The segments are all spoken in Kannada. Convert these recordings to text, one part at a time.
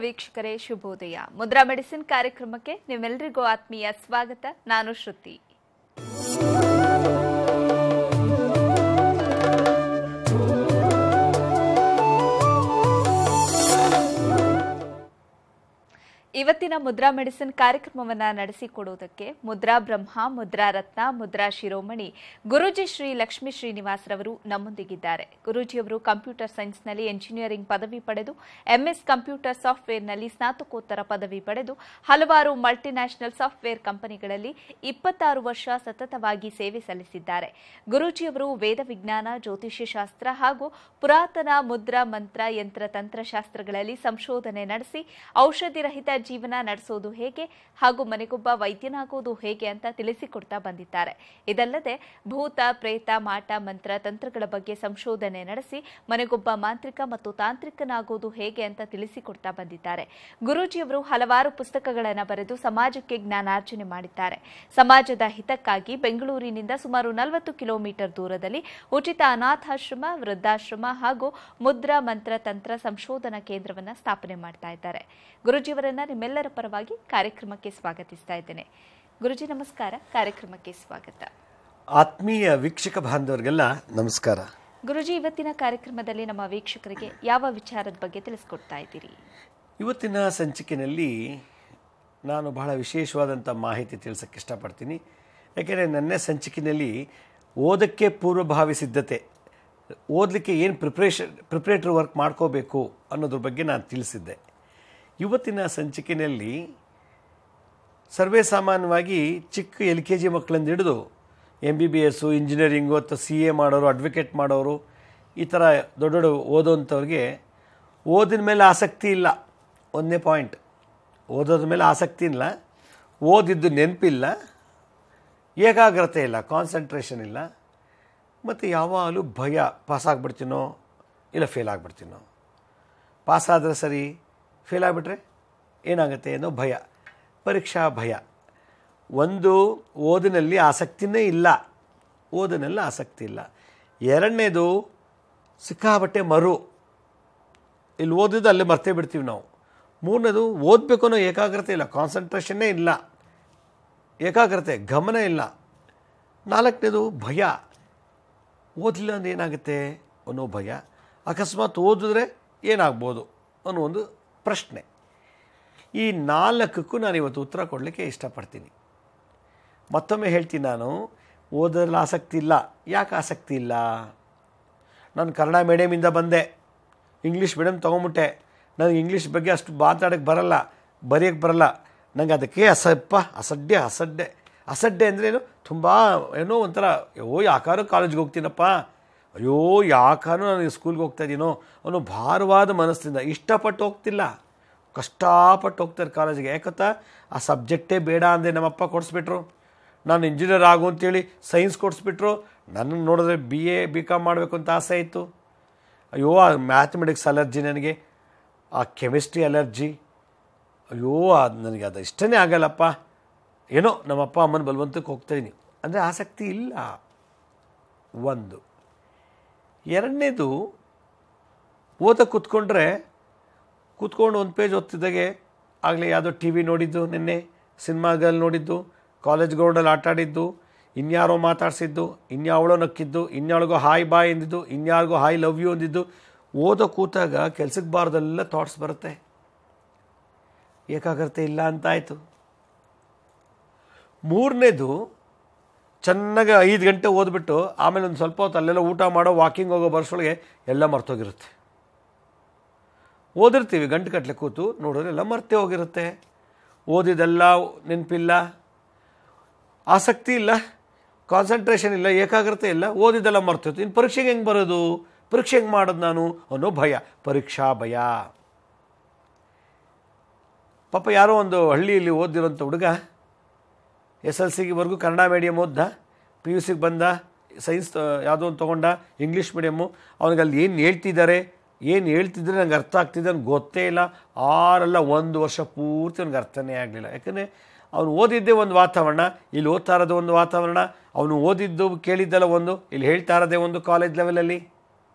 ವೀಕ್ಷಕರೇ, ಶುಭೋದಯ. ಮುದ್ರಾ ಮೆಡಿಸಿನ್ ಕಾರ್ಯಕ್ರಮಕ್ಕೆ ನಿಮ್ಮೆಲ್ಲರಿಗೂ ಆತ್ಮೀಯ ಸ್ವಾಗತ. ನಾನು ಶ್ರುತಿ. ಇವತ್ತಿನ ಮುದ್ರಾ ಮೆಡಿಸಿನ್ ಕಾರ್ಯಕ್ರಮವನ್ನು ನಡೆಸಿಕೊಡುವುದಕ್ಕೆ ಮುದ್ರಾ ಬ್ರಹ್ಮ, ಮುದ್ರಾ ರತ್ನ, ಮುದ್ರಾ ಶಿರೋಮಣಿ ಗುರೂಜಿ ಶ್ರೀ ಲಕ್ಷ್ಮೀ ಶ್ರೀನಿವಾಸ್ ರವರು ನಮ್ಮೊಂದಿಗಿದ್ದಾರೆ. ಗುರೂಜಿಯವರು ಕಂಪ್ಯೂಟರ್ ಸೈನ್ಸ್ನಲ್ಲಿ ಎಂಜಿನಿಯರಿಂಗ್ ಪದವಿ ಪಡೆದು ಎಂಎಸ್ ಕಂಪ್ಯೂಟರ್ ಸಾಫ್ಟ್ವೇರ್ನಲ್ಲಿ ಸ್ನಾತಕೋತ್ತರ ಪದವಿ ಪಡೆದು ಹಲವಾರು ಮಲ್ಟಿನ್ಯಾಷನಲ್ ಸಾಫ್ಟ್ವೇರ್ ಕಂಪನಿಗಳಲ್ಲಿ 26 ವರ್ಷ ಸತತವಾಗಿ ಸೇವೆ ಸಲ್ಲಿಸಿದ್ದಾರೆ. ಗುರೂಜಿಯವರು ವೇದ ವಿಜ್ಞಾನ, ಜ್ಯೋತಿಷ್ಯ ಶಾಸ್ತ್ರ ಹಾಗೂ ಪುರಾತನ ಮುದ್ರಾ ಮಂತ್ರ ಯಂತ್ರ ತಂತ್ರಶಾಸ್ತ್ರಗಳಲ್ಲಿ ಸಂಶೋಧನೆ ನಡೆಸಿ ಔಷಧಿ ರಹಿತ ಜೀವನ ನಡೆಸೋದು ಹೇಗೆ ಹಾಗೂ ಮನೆಗೊಬ್ಬ ವೈದ್ಯನಾಗೋದು ಹೇಗೆ ಅಂತ ತಿಳಿಸಿಕೊಡ್ತಾ ಬಂದಿದ್ದಾರೆ. ಇದಲ್ಲದೆ ಭೂತ, ಪ್ರೇತ, ಮಾಟ, ಮಂತ್ರ, ತಂತ್ರಗಳ ಬಗ್ಗೆ ಸಂಶೋಧನೆ ನಡೆಸಿ ಮನೆಗೊಬ್ಬ ಮಾಂತ್ರಿಕ ಮತ್ತು ತಾಂತ್ರಿಕನಾಗೋದು ಹೇಗೆ ಅಂತ ತಿಳಿಸಿಕೊಡ್ತಾ ಬಂದಿದ್ದಾರೆ. ಗುರೂಜಿಯವರು ಹಲವಾರು ಪುಸ್ತಕಗಳನ್ನು ಬರೆದು ಸಮಾಜಕ್ಕೆ ಜ್ಞಾನಾರ್ಜನೆ ಮಾಡಿದ್ದಾರೆ. ಸಮಾಜದ ಹಿತಕ್ಕಾಗಿ ಬೆಂಗಳೂರಿನಿಂದ ಸುಮಾರು 40 ಕಿಲೋಮೀಟರ್ ದೂರದಲ್ಲಿ ಉಚಿತ ಅನಾಥಾಶ್ರಮ, ವೃದ್ಧಾಶ್ರಮ ಹಾಗೂ ಮುದ್ರಾ ಮಂತ್ರ ತಂತ್ರ ಸಂಶೋಧನಾ ಕೇಂದ್ರವನ್ನು ಸ್ಥಾಪನೆ ಮಾಡ್ತಾ ಇದ್ದಾರೆ. ಗುರೂಜಿಯವರನ್ನ ನಿಮ್ಮೆಲ್ಲರ ಪರವಾಗಿ ಕಾರ್ಯಕ್ರಮಕ್ಕೆ ಸ್ವಾಗತಿಸ್ತಾ ಇದ್ದೇನೆ. ಗುರೂಜಿ ನಮಸ್ಕಾರ, ಕಾರ್ಯಕ್ರಮಕ್ಕೆ ಸ್ವಾಗತ. ಆತ್ಮೀಯ ವೀಕ್ಷಕ ಬಾಂಧವರಿಗೆಲ್ಲ ನಮಸ್ಕಾರ. ಗುರೂಜಿ, ಇವತ್ತಿನ ಕಾರ್ಯಕ್ರಮದಲ್ಲಿ ನಮ್ಮ ವೀಕ್ಷಕರಿಗೆ ಯಾವ ವಿಚಾರದ ಬಗ್ಗೆ ತಿಳಿಸ್ಕೊಡ್ತಾ ಇದ್ದೀರಿ? ಇವತ್ತಿನ ಸಂಚಿಕೆಯಲ್ಲಿ ನಾನು ಬಹಳ ವಿಶೇಷವಾದಂಥ ಮಾಹಿತಿ ತಿಳಿಸೋಕ್ಕೆ ಇಷ್ಟಪಡ್ತೀನಿ. ಯಾಕೆಂದರೆ ನನ್ನ ಸಂಚಿಕೆಯಲ್ಲಿ ಓದಕ್ಕೆ ಪೂರ್ವಭಾವಿ ಸಿದ್ಧತೆ, ಓದಲಿಕ್ಕೆ ಏನು ಪ್ರಿಪ್ರೇಟರಿ ವರ್ಕ್ ಮಾಡ್ಕೋಬೇಕು ಅನ್ನೋದ್ರ ಬಗ್ಗೆ ನಾನು ತಿಳಿಸಿದ್ದೆ. ಇವತ್ತಿನ ಸಂಚಿಕೆಯಲ್ಲಿ ಸರ್ವೇ ಸಾಮಾನ್ಯವಾಗಿ ಚಿಕ್ಕ LKG ಮಕ್ಕಳಿಂದ ಹಿಡಿದು MBBS, ಇಂಜಿನಿಯರಿಂಗು ಅಥವಾ CA ಮಾಡೋರು, ಅಡ್ವೊಕೇಟ್ ಮಾಡೋರು, ಈ ಥರ ದೊಡ್ಡ ದೊಡ್ಡ ಓದೋಂಥವ್ರಿಗೆ ಓದಿನ ಮೇಲೆ ಆಸಕ್ತಿ ಇಲ್ಲ. ಒಂದನೇ ಪಾಯಿಂಟ್, ಓದೋದ್ರ ಮೇಲೆ ಆಸಕ್ತಿ ಇಲ್ಲ, ಓದಿದ್ದು ನೆನಪಿಲ್ಲ, ಏಕಾಗ್ರತೆ ಇಲ್ಲ, ಕಾನ್ಸಂಟ್ರೇಷನ್ ಇಲ್ಲ, ಮತ್ತು ಯಾವಾಗಲೂ ಭಯ, ಪಾಸ್ ಆಗಿಬಿಡ್ತೀನೋ ಇಲ್ಲ ಫೇಲ್ ಆಗಿಬಿಡ್ತೀನೋ, ಪಾಸಾದರೆ ಸರಿ, ಫೇಲ್ ಆಗಿಬಿಟ್ರೆ ಏನಾಗುತ್ತೆ ಅನ್ನೋ ಭಯ, ಪರೀಕ್ಷಾ ಭಯ. ಒಂದು, ಓದಿನಲ್ಲಿ ಆಸಕ್ತಿನೇ ಇಲ್ಲ, ಓದಿನಲ್ಲಿ ಆಸಕ್ತಿ ಇಲ್ಲ. ಎರಡನೇದು, ಸಿಕ್ಕಾಬಟ್ಟೆ ಮರು, ಇಲ್ಲಿ ಓದಿದ್ದು ಅಲ್ಲೇ ಮರ್ತೇ ಬಿಡ್ತೀವಿ ನಾವು. ಮೂರನೇದು, ಓದಬೇಕು ಅನ್ನೋ ಏಕಾಗ್ರತೆ ಇಲ್ಲ, ಕಾನ್ಸಂಟ್ರೇಷನ್ನೇ ಇಲ್ಲ, ಏಕಾಗ್ರತೆ, ಗಮನ ಇಲ್ಲ. ನಾಲ್ಕನೇದು, ಭಯ, ಓದಲಿಲ್ಲ ಅಂದ್ರೆ ಏನಾಗುತ್ತೆ ಅನ್ನೋ ಭಯ, ಅಕಸ್ಮಾತ್ ಓದಿದ್ರೆ ಏನಾಗ್ಬೋದು ಅನ್ನೋ ಒಂದು ಪ್ರಶ್ನೆ. ಈ ನಾಲ್ಕಕ್ಕೂ ನಾನು ಇವತ್ತು ಉತ್ತರ ಕೊಡಲಿಕ್ಕೆ ಇಷ್ಟಪಡ್ತೀನಿ. ಮತ್ತೊಮ್ಮೆ ಹೇಳ್ತೀನಿ, ನಾನು ಓದೋದ್ರಲ್ಲಿ ಆಸಕ್ತಿ ಇಲ್ಲ. ಯಾಕೆ ಆಸಕ್ತಿ ಇಲ್ಲ? ನಾನು ಕನ್ನಡ ಮೀಡಿಯಮಿಂದ ಬಂದೆ, ಇಂಗ್ಲೀಷ್ ಮೀಡಿಯಮ್ ತೊಗೊಂಬಿಟ್ಟೆ, ನನಗೆ ಇಂಗ್ಲೀಷ್ ಬಗ್ಗೆ ಅಷ್ಟು ಮಾತಾಡೋಕ್ಕೆ ಬರಲ್ಲ, ಬರೆಯೋಕ್ಕೆ ಬರಲ್ಲ, ನನಗೆ ಅದಕ್ಕೆ ಅಸಡ್ಡೆ ಅಂದ್ರೇನು, ತುಂಬ ಏನೋ ಒಂಥರ, ಯಾಕಾದ್ರೂ ಕಾಲೇಜ್ಗೆ ಹೋಗ್ತೀನಪ್ಪ, ಅಯ್ಯೋ ಯಾಕಾದ್ರೂ ನನಗೆ ಸ್ಕೂಲ್ಗೆ ಹೋಗ್ತಾ ಇದ್ದೀನೋ ಅನ್ನೋ ಭಾರವಾದ ಮನಸ್ಸಿಂದ, ಇಷ್ಟಪಟ್ಟು ಹೋಗ್ತಿಲ್ಲ, ಕಷ್ಟಪಟ್ಟು ಹೋಗ್ತಾರೆ ಕಾಲೇಜಿಗೆ. ಯಾಕತ್ತಾ, ಆ ಸಬ್ಜೆಕ್ಟೇ ಬೇಡ ಅಂದೆ ನಮ್ಮಪ್ಪ ಕೊಡಿಸ್ಬಿಟ್ರು. ನಾನು ಇಂಜಿನಿಯರ್ ಆಗು ಅಂತೇಳಿ ಸೈನ್ಸ್ ಕೊಡಿಸ್ಬಿಟ್ರು. ನನ್ನನ್ನು ನೋಡಿದ್ರೆ BA BCom ಮಾಡಬೇಕು ಅಂತ ಆಸೆ ಇತ್ತು. ಅಯ್ಯೋ ಆ ಮ್ಯಾಥಮೆಟಿಕ್ಸ್ ಅಲರ್ಜಿ ನನಗೆ, ಆ ಕೆಮಿಸ್ಟ್ರಿ ಅಲರ್ಜಿ, ಅಯ್ಯೋ ನನಗೆ ಅದು ಇಷ್ಟನೇ ಆಗಲ್ಲಪ್ಪ, ಏನೋ ನಮ್ಮಪ್ಪ ಅಮ್ಮನ ಬಲವಂತಕ್ಕೆ ಹೋಗ್ತಾಯಿದ್ದೀನಿ ಅಂದರೆ ಆಸಕ್ತಿ ಇಲ್ಲ. ಒಂದು. ಎರಡನೇದು, ಓದಕ್ಕೆ ಕೂತ್ಕೊಂಡು ಒಂದು ಪೇಜ್ ಓದ್ತಿದ್ದಾಗೆ ಆಗಲೇ ಯಾವುದೋ TV ನೋಡಿದ್ದು, ನಿನ್ನೆ ಸಿನಿಮಾದಲ್ಲಿ ನೋಡಿದ್ದು, ಕಾಲೇಜ್ ಗ್ರೌಂಡಲ್ಲಿ ಆಟಾಡಿದ್ದು, ಇನ್ಯಾರೋ ಮಾತಾಡಿಸಿದ್ದು, ಇನ್ಯಾವಳೋ ನಕ್ಕಿದ್ದು, ಇನ್ಯಾಳಿಗೋ ಹಾಯ್ ಬಾಯ್ ಎಂದಿದ್ದು, ಇನ್ಯಾರಿಗೋ ಹಾಯ್ ಲವ್ ಯು ಅಂದಿದ್ದು. ಓದೋ ಕೂತಾಗ ಕೆಲ್ಸಕ್ಕೆ ಬಾರ್ದೆಲ್ಲ ಥಾಟ್ಸ್ ಬರುತ್ತೆ, ಏಕಾಗ್ರತೆ ಇಲ್ಲ ಅಂತಾಯಿತು. ಮೂರನೇದು, ಚೆನ್ನಾಗಿ 5 ಗಂಟೆ ಓದ್ಬಿಟ್ಟು ಆಮೇಲೆ ಒಂದು ಸ್ವಲ್ಪ ಹೊತ್ತು ಅಲ್ಲೆಲ್ಲ ಊಟ ಮಾಡೋ, ವಾಕಿಂಗ್ ಹೋಗೋ ಬರೋಷ್ಟೊಳಗೆ ಎಲ್ಲ ಮರ್ತೋಗಿರುತ್ತೆ. ಓದಿರ್ತೀವಿ ಗಂಟೆಗಟ್ಟಲೆ ಕೂತು, ನೋಡಿದ್ರೆ ಎಲ್ಲ ಮರ್ತೇ ಹೋಗಿರುತ್ತೆ. ಓದಿದೆಲ್ಲ ನೆನಪಿಲ್ಲ, ಆಸಕ್ತಿ ಇಲ್ಲ, ಕಾನ್ಸಂಟ್ರೇಷನ್ ಇಲ್ಲ, ಏಕಾಗ್ರತೆ ಇಲ್ಲ, ಓದಿದೆಲ್ಲ ಮರ್ತೋಯ್ತು. ಇನ್ನು ಪರೀಕ್ಷೆಗೆ ಹೆಂಗೆ ಬರೋದು, ಪರೀಕ್ಷೆ ಹೆಂಗೆ ಮಾಡೋದು ನಾನು ಅನ್ನೋ ಭಯ, ಪರೀಕ್ಷಾ ಭಯ. ಪಾಪ ಯಾರೋ ಒಂದು ಹಳ್ಳಿಯಲ್ಲಿ ಓದಿರೋಂಥ ಹುಡುಗ SLCವರೆಗೂ ಕನ್ನಡ ಮೀಡಿಯಮ್ ಓದ್ದ, PUC ಬಂದ, ಸೈನ್ಸ್ ಯಾವುದೋ ಒಂದು ತೊಗೊಂಡ, ಇಂಗ್ಲೀಷ್ ಮೀಡಿಯಮ್ಮು. ಅವನಿಗೆ ಅಲ್ಲಿ ಏನು ಹೇಳ್ತಿದ್ರೆ ನನಗೆ ಅರ್ಥ ಆಗ್ತಿದೆ ನನಗೆ ಗೊತ್ತೇ ಇಲ್ಲ. 1 ವರ್ಷ ಪೂರ್ತಿ ನನಗೆ ಅರ್ಥನೇ ಆಗಲಿಲ್ಲ. ಯಾಕಂದರೆ ಅವನು ಓದಿದ್ದೇ ಒಂದು ವಾತಾವರಣ, ಇಲ್ಲಿ ಓದ್ತಾ ಇರೋದು ಒಂದು ವಾತಾವರಣ, ಅವನು ಓದಿದ್ದು ಕೇಳಿದ್ದೆಲ್ಲ ಒಂದು, ಇಲ್ಲಿ ಹೇಳ್ತಾ ಇರೋದೇ ಒಂದು ಕಾಲೇಜ್ ಲೆವೆಲಲ್ಲಿ.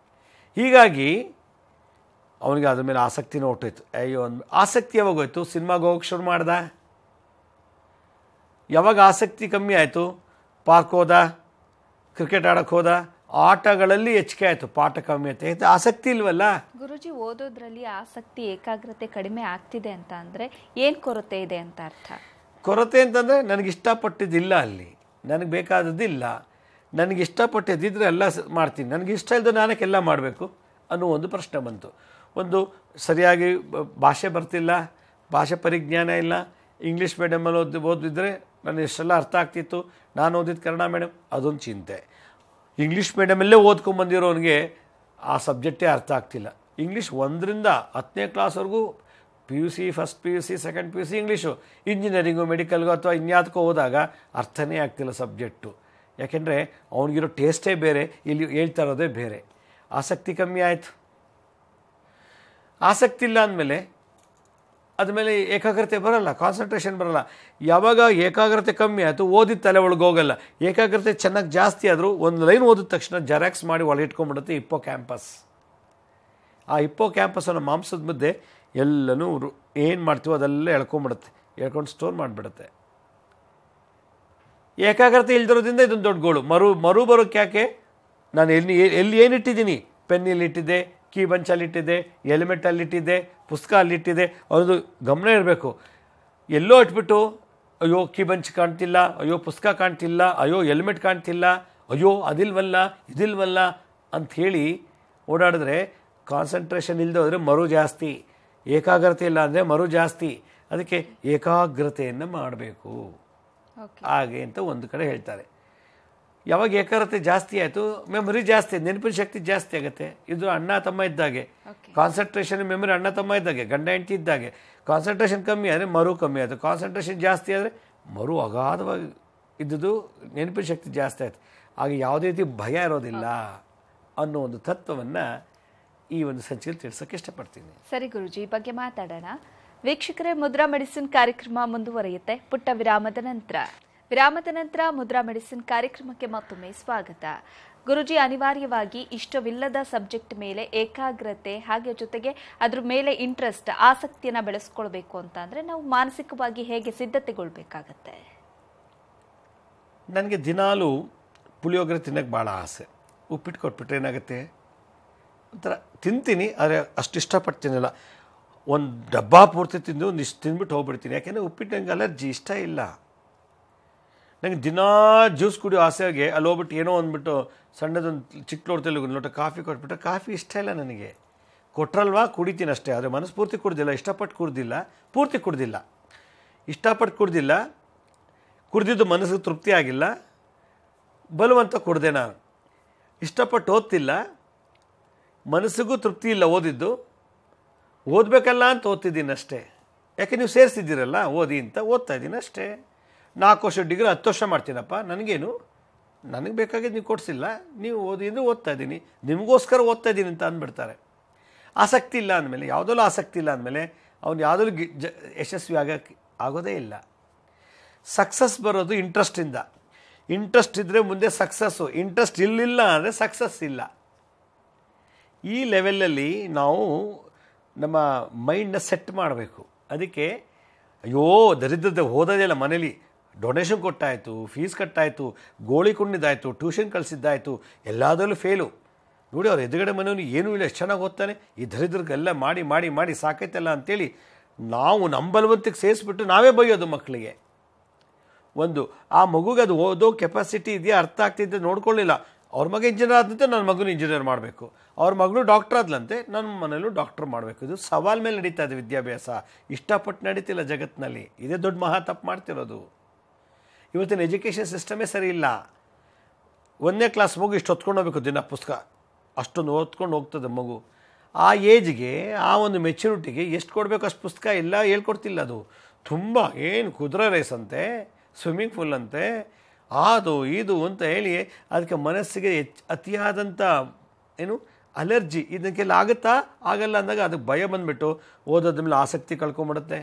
ಹೀಗಾಗಿ ಅವನಿಗೆ ಅದ್ರ ಮೇಲೆ ಆಸಕ್ತಿನೂ ಹೊಟ್ಟೋಯ್ತು. ಅಯ್ಯೋ ಆಸಕ್ತಿ ಯಾವಾಗ ಹೋಯ್ತು? ಸಿನಿಮಾಗೆ ಹೋಗಕ್ಕೆ ಶುರು ಮಾಡ್ದ. ಯಾವಾಗ ಆಸಕ್ತಿ ಕಮ್ಮಿ ಆಯಿತು? ಪಾರ್ಕ್ ಹೋದ, ಕ್ರಿಕೆಟ್ ಆಡೋಕ್ಕೆ ಹೋದ, ಆಟಗಳಲ್ಲಿ ಹೆಚ್ಚಿಗೆ ಆಯಿತು, ಪಾಠ ಕಮ್ಮಿ ಆಯ್ತು. ಆಸಕ್ತಿ ಇಲ್ವಲ್ಲ. ಗುರುಜಿ, ಓದೋದ್ರಲ್ಲಿ ಆಸಕ್ತಿ, ಏಕಾಗ್ರತೆ ಕಡಿಮೆ ಆಗ್ತಿದೆ ಅಂತ ಅಂದರೆ ಏನು ಕೊರತೆ ಇದೆ ಅಂತ ಅರ್ಥ? ಕೊರತೆ ಅಂತಂದರೆ ನನಗೆ ಇಷ್ಟಪಟ್ಟಿದ್ದಿಲ್ಲ, ಅಲ್ಲಿ ನನಗೆ ಬೇಕಾದದ್ದಿಲ್ಲ. ನನಗೆ ಇಷ್ಟಪಟ್ಟಿದ್ದಿದ್ರೆ ಎಲ್ಲ ಮಾಡ್ತೀನಿ, ನನಗೆ ಇಷ್ಟ ಇಲ್ಲದೆ ನಾನಕ್ಕೆಲ್ಲ ಮಾಡಬೇಕು ಅನ್ನೋ ಒಂದು ಪ್ರಶ್ನೆ ಬಂತು. ಒಂದು ಸರಿಯಾಗಿ ಭಾಷೆ ಬರ್ತಿಲ್ಲ, ಭಾಷೆ ಪರಿಜ್ಞಾನ ಇಲ್ಲ. ಇಂಗ್ಲೀಷ್ ಮೀಡಿಯಮಲ್ಲಿ ಓದಿದ್ರೆ ನನಗೆ ಇಷ್ಟೆಲ್ಲ ಅರ್ಥ ಆಗ್ತಿತ್ತು. ನಾನು ಓದಿದ್ದು ಕನ್ನಡ ಮೀಡಿಯಮ್, ಅದೊಂದು ಚಿಂತೆ. ಇಂಗ್ಲೀಷ್ ಮೀಡಿಯಮಲ್ಲೇ ಓದ್ಕೊಂಬಂದಿರೋನಿಗೆ ಆ ಸಬ್ಜೆಕ್ಟೇ ಅರ್ಥ ಆಗ್ತಿಲ್ಲ. ಇಂಗ್ಲೀಷ್ 1ರಿಂದ 10ನೇ ಕ್ಲಾಸ್ವರೆಗೂ PUC, first PUC, second PUC English. Engineering, ಮೆಡಿಕಲ್ಗೋ ಅಥವಾ ಇನ್ಯಾವುದಕ್ಕೋ ಹೋದಾಗ ಅರ್ಥನೇ ಆಗ್ತಿಲ್ಲ ಸಬ್ಜೆಕ್ಟು. ಯಾಕೆಂದರೆ ಅವನಿಗಿರೋ ಟೇಸ್ಟೇ ಬೇರೆ, ಇಲ್ಲಿ ಹೇಳ್ತಾ ಇರೋದೇ ಬೇರೆ. ಆಸಕ್ತಿ ಕಮ್ಮಿ ಆಯಿತು. ಆಸಕ್ತಿ ಇಲ್ಲ ಅಂದಮೇಲೆ ಅದ್ಮೇಲೆ ಏಕಾಗ್ರತೆ ಬರಲ್ಲ, ಕಾನ್ಸಂಟ್ರೇಷನ್ ಬರಲ್ಲ. ಯಾವಾಗ ಏಕಾಗ್ರತೆ ಕಮ್ಮಿ ಆಯಿತು, ಓದಿದ ತಲೆ ಒಳಗೆ ಹೋಗಲ್ಲ. ಏಕಾಗ್ರತೆ ಚೆನ್ನಾಗಿ ಜಾಸ್ತಿ ಆದರೂ ಒಂದು ಲೈನ್ ಓದಿದ ತಕ್ಷಣ ಜೆರಾಕ್ಸ್ ಮಾಡಿ ಒಳಗೆ ಇಟ್ಕೊಂಡ್ಬಿಡುತ್ತೆ ಹಿಪ್ಪೋ ಕ್ಯಾಂಪಸ್. ಆ ಹಿಪ್ಪೋ ಕ್ಯಾಂಪಸ್ಸನ್ನು ಮಾಂಸದ ಮುದ್ದೆ ಎಲ್ಲನೂ ಏನು ಮಾಡ್ತೀವೋ ಅದೆಲ್ಲ ಎಳ್ಕೊಂಬಿಡುತ್ತೆ, ಎಳ್ಕೊಂಡು ಸ್ಟೋರ್ ಮಾಡಿಬಿಡುತ್ತೆ. ಏಕಾಗ್ರತೆ ಇಲ್ದಿರೋದ್ರಿಂದ ಇದೊಂದು ದೊಡ್ಡ ಗೋಳು. ಮರು ಬರೋಕ್ಕೆ ಯಾಕೆ? ನಾನು ಎಲ್ಲಿ ಏನಿಟ್ಟಿದ್ದೀನಿ? ಪೆನ್ನಲ್ಲಿ ಇಟ್ಟಿದ್ದೆ, ಕೀ ಬಂಚಲ್ಲಿ ಇಟ್ಟಿದ್ದೆ, ಎಲಿಮೆಂಟಲ್ಲಿ ಇಟ್ಟಿದ್ದೆ, ಪುಸ್ತಕ ಅಲ್ಲಿಟ್ಟಿದ್ದೆ, ಅದು ಗಮನ ಇರಬೇಕು. ಎಲ್ಲೋ ಇಟ್ಬಿಟ್ಟು ಅಯ್ಯೋ ಕೀ ಬಂಚ್ ಕಾಣ್ತಿಲ್ಲ, ಅಯ್ಯೋ ಪುಸ್ತಕ ಕಾಣ್ತಿಲ್ಲ, ಅಯ್ಯೋ ಎಲಿಮೆಂಟ್ ಕಾಣ್ತಿಲ್ಲ, ಅಯ್ಯೋ ಅದಿಲ್ವಲ್ಲ ಇದಿಲ್ವಲ್ಲ ಅಂಥೇಳಿ ಓಡಾಡಿದ್ರೆ ಕಾನ್ಸಂಟ್ರೇಷನ್ ಇಲ್ಲದೆ ಹೋದರೆ ಮರು ಜಾಸ್ತಿ, ಏಕಾಗ್ರತೆ ಇಲ್ಲ ಅಂದರೆ ಮರು ಜಾಸ್ತಿ. ಅದಕ್ಕೆ ಏಕಾಗ್ರತೆಯನ್ನು ಮಾಡಬೇಕು ಹಾಗೆ ಅಂತ ಒಂದು ಕಡೆ ಹೇಳ್ತಾರೆ. ಯಾವಾಗ ಏಕಾಗ್ರತೆ ಜಾಸ್ತಿ ಆಯಿತು, ಮೆಮೊರಿ ಜಾಸ್ತಿ, ನೆನಪಿನ ಶಕ್ತಿ ಜಾಸ್ತಿ ಆಗುತ್ತೆ. ಇದು ಅಣ್ಣ ತಮ್ಮ ಇದ್ದಾಗೆ. ಕಾನ್ಸಂಟ್ರೇಷನ್ ಮೆಮೊರಿ ಅಣ್ಣ ತಮ್ಮ ಇದ್ದಾಗೆ, ಗಂಡ ಹೆಂಡತಿ ಇದ್ದಾಗೆ. ಕಾನ್ಸಂಟ್ರೇಷನ್ ಕಮ್ಮಿ ಆದರೆ ಮರು ಕಮ್ಮಿ ಆಯಿತು, ಕಾನ್ಸಂಟ್ರೇಷನ್ ಜಾಸ್ತಿ ಆದರೆ ಮರು ಅಗಾಧವಾಗಿ ಇದ್ದುದು ನೆನಪಿನ ಶಕ್ತಿ ಜಾಸ್ತಿ ಆಯಿತು. ಆಗ ಯಾವುದೇ ರೀತಿ ಭಯ ಇರೋದಿಲ್ಲ ಅನ್ನೋ ಒಂದು ತತ್ವವನ್ನು ಈ ಒಂದು ಸಂಚಿಕೆಯಲ್ಲಿ ತಿಳಿಸೋಕ್ಕೆ ಇಷ್ಟಪಡ್ತೀನಿ. ಸರಿ ಗುರುಜಿ, ಈ ಬಗ್ಗೆ ಮಾತಾಡೋಣ. ವೀಕ್ಷಕರೇ, ಮುದ್ರಾ ಮೆಡಿಸಿನ್ ಕಾರ್ಯಕ್ರಮ ಮುಂದುವರಿಯುತ್ತೆ ಪುಟ್ಟ ವಿರಾಮದ ನಂತರ ಮುದ್ರಾ ಮೆಡಿಸಿನ್ ಕಾರ್ಯಕ್ರಮಕ್ಕೆ ಮತ್ತೊಮ್ಮೆ ಸ್ವಾಗತ. ಗುರುಜಿ, ಅನಿವಾರ್ಯವಾಗಿ ಇಷ್ಟವಿಲ್ಲದ ಸಬ್ಜೆಕ್ಟ್ ಮೇಲೆ ಏಕಾಗ್ರತೆ ಹಾಗೆ ಜೊತೆಗೆ ಅದ್ರ ಮೇಲೆ ಇಂಟ್ರೆಸ್ಟ್, ಆಸಕ್ತಿಯನ್ನು ಬೆಳೆಸ್ಕೊಳ್ಬೇಕು ಅಂತ ಅಂದರೆ ನಾವು ಮಾನಸಿಕವಾಗಿ ಹೇಗೆ ಸಿದ್ಧತೆಗೊಳ್ಬೇಕಾಗತ್ತೆ? ನನಗೆ ದಿನಾಲೂ ಪುಳಿಯೋಗರೆ ತಿನ್ನೋಕ್ಕೆ ಭಾಳ ಆಸೆ. ಉಪ್ಪಿಟ್ಟು ಕೊಟ್ಬಿಟ್ರೆ ಏನಾಗುತ್ತೆ, ಒಂಥರ ತಿಂತೀನಿ, ಆದರೆ ಅಷ್ಟು ಇಷ್ಟಪಡ್ತೀನಲ್ಲ. ಒಂದು ಡಬ್ಬ ಪೂರ್ತಿ ತಿಂದು ಒಂದಿಷ್ಟು ತಿಂದ್ಬಿಟ್ಟು ಹೋಗ್ಬಿಡ್ತೀನಿ. ಯಾಕೆಂದರೆ ಉಪ್ಪಿಟ್ಟು ನನಗೆ ಅಲರ್ಜಿ, ಇಷ್ಟ ಇಲ್ಲ. ನನಗೆ ದಿನಾ ಜ್ಯೂಸ್ ಕುಡಿಯೋ ಆಸೆಗೆ ಅಲ್ಲಿ ಹೋಗ್ಬಿಟ್ಟು ಏನೋ ಅಂದ್ಬಿಟ್ಟು ಸಣ್ಣದೊಂದು ಚಿಕ್ಕ ಲೋಟದಲ್ಲಿ ಒಂದು ಲೋಟ ಕಾಫಿ ಕೊಟ್ಬಿಟ್ರೆ ಕಾಫಿ ಇಷ್ಟ ಇಲ್ಲ ನನಗೆ. ಕೊಟ್ರಲ್ವಾ ಕುಡಿತೀನಿ ಅಷ್ಟೇ, ಆದರೆ ಮನಸ್ಫೂರ್ತಿ ಕುಡ್ದಿಲ್ಲ, ಇಷ್ಟಪಟ್ಟು ಕುಡ್ದಿಲ್ಲ, ಪೂರ್ತಿ ಕುಡ್ದಿಲ್ಲ. ಇಷ್ಟಪಟ್ಟು ಕುಡ್ದಿಲ್ಲ, ಕುಡ್ದಿದ್ದು ಮನಸ್ಸಿಗೆ ತೃಪ್ತಿ ಆಗಿಲ್ಲ, ಬಲವಂತ ಕುಡ್ದೆ. ನಾನು ಇಷ್ಟಪಟ್ಟು ಓದ್ತಿಲ್ಲ, ಮನಸ್ಸಿಗೂ ತೃಪ್ತಿ ಇಲ್ಲ, ಓದಬೇಕಲ್ಲ ಅಂತ ಓದ್ತಿದ್ದೀನಿ ಅಷ್ಟೇ. ಯಾಕೆ ನೀವು ಸೇರಿಸಿದ್ದೀರಲ್ಲ ಓದಿ ಅಂತ ಓದ್ತಾ ಇದ್ದೀನಿ ಅಷ್ಟೇ. 4 ವರ್ಷ ಡಿಗ್ರಿ 10 ವರ್ಷ ಮಾಡ್ತೀನಪ್ಪ, ನನಗೇನು, ನನಗೆ ಬೇಕಾಗಿದ್ದು ನೀವು ಕೊಡಿಸಿಲ್ಲ, ನೀವು ಓದಿ ಅಂದರೆ ಓದ್ತಾ ಇದ್ದೀನಿ, ನಿಮಗೋಸ್ಕರ ಓದ್ತಾ ಇದ್ದೀನಿ ಅಂತ ಅಂದ್ಬಿಡ್ತಾರೆ. ಆಸಕ್ತಿ ಇಲ್ಲ ಅಂದಮೇಲೆ, ಯಾವುದಲ್ಲೂ ಆಸಕ್ತಿ ಇಲ್ಲ ಅಂದಮೇಲೆ ಅವ್ನು ಯಾವುದಲ್ಲೂ ಯಶಸ್ವಿ ಆಗೋದೇ ಇಲ್ಲ. ಸಕ್ಸಸ್ ಬರೋದು ಇಂಟ್ರೆಸ್ಟಿಂದ. ಇಂಟ್ರೆಸ್ಟ್ ಇದ್ದರೆ ಮುಂದೆ ಸಕ್ಸಸ್ಸು, ಇಂಟ್ರೆಸ್ಟ್ ಇರಲಿಲ್ಲ ಅಂದರೆ ಸಕ್ಸಸ್ ಇಲ್ಲ. ಈ ಲೆವೆಲಲ್ಲಿ ನಾವು ನಮ್ಮ ಮೈಂಡನ್ನ ಸೆಟ್ ಮಾಡಬೇಕು. ಅದಕ್ಕೆ ಅಯ್ಯೋ ದರಿದ್ರತೆ ಹೋದದೇ ಇಲ್ಲ, ಮನೇಲಿ ಡೊನೇಷನ್ ಕೊಟ್ಟಾಯಿತು, ಫೀಸ್ ಕಟ್ಟಾಯಿತು, ಗೋಳಿ ಕುಣ್ಣಿದ್ದಾಯಿತು, ಟ್ಯೂಷನ್ ಕಳಿಸಿದ್ದಾಯಿತು, ಎಲ್ಲದರಲ್ಲೂ ಫೇಲು. ನೋಡಿ ಅವ್ರು ಎದುರುಗಡೆ ಮನೆಯವನು ಏನೂ ಇಲ್ಲ, ಎಷ್ಟು ಚೆನ್ನಾಗಿ ಓದ್ತಾನೆ, ಈ ದರಿದ್ರಕ್ಕೆಲ್ಲ ಮಾಡಿ ಮಾಡಿ ಮಾಡಿ ಸಾಕೈತಲ್ಲ ಅಂಥೇಳಿ ನಾವು ನಮ್ಮ ಬಲವಂತಕ್ಕೆ ಸೇರಿಸ್ಬಿಟ್ಟು ನಾವೇ ಬೈಯೋದು ಮಕ್ಕಳಿಗೆ. ಒಂದು ಆ ಮಗುಗೆ ಅದು ಓದೋ ಕೆಪಾಸಿಟಿ ಇದೆಯಾ, ಅರ್ಥ ಆಗ್ತಿದ್ದೆ ನೋಡ್ಕೊಳ್ಳಿಲ್ಲ. ಅವ್ರ ಮಗ ಇಂಜಿನಿಯರ್ ಆದಂತೆ ನನ್ನ ಮಗನೂ ಇಂಜಿನಿಯರ್ ಮಾಡಬೇಕು, ಅವ್ರ ಮಗಳು ಡಾಕ್ಟರ್ ಆದ್ಲಂತೆ ನನ್ನ ಮನೇಲೂ ಡಾಕ್ಟರ್ ಮಾಡಬೇಕು. ಇದು ಸವಾಲ್ ಮೇಲೆ ನಡೀತಾ ಇದೆ ವಿದ್ಯಾಭ್ಯಾಸ, ಇಷ್ಟಪಟ್ಟು ನಡೀತಿಲ್ಲ ಜಗತ್ತಿನಲ್ಲಿ. ಇದೇ ದೊಡ್ಡ ಮಹಾ ತಪ್ಪು ಮಾಡ್ತಿರೋದು. ಇವತ್ತಿನ ಎಜುಕೇಷನ್ ಸಿಸ್ಟಮೇ ಸರಿ ಇಲ್ಲ. 1ನೇ ಕ್ಲಾಸ್ ಮಗು ಇಷ್ಟು ಹೊತ್ಕೊಂಡು ಹೋಗ್ಬೇಕು ದಿನ ಪುಸ್ತಕ, ಅಷ್ಟೊಂದು ಓದ್ಕೊಂಡು ಹೋಗ್ತದೆ ಮಗು. ಆ ಏಜ್ಗೆ, ಆ ಒಂದು ಮೆಚ್ಯೂರಿಟಿಗೆ ಎಷ್ಟು ಕೊಡಬೇಕು ಅಷ್ಟು ಪುಸ್ತಕ ಇಲ್ಲ, ಹೇಳ್ಕೊಡ್ತಿಲ್ಲ. ಅದು ತುಂಬ ಏನು ಕುದುರೆ ರೇಸ್ ಅಂತೆ, ಸ್ವಿಮ್ಮಿಂಗ್ ಪೂಲ್ ಅಂತೆ, ಅದು ಇದು ಅಂತ ಹೇಳಿ ಅದಕ್ಕೆ ಮನಸ್ಸಿಗೆ ಅತಿಯಾದಂಥ ಏನು ಅಲರ್ಜಿ, ಇದಕ್ಕೆಲ್ಲ ಆಗುತ್ತಾ ಆಗಲ್ಲ ಅಂದಾಗ ಅದಕ್ಕೆ ಭಯ ಬಂದುಬಿಟ್ಟು ಓದೋದ್ರ ಮೇಲೆ ಆಸಕ್ತಿ ಕಳ್ಕೊಂಬಿಡುತ್ತೆ.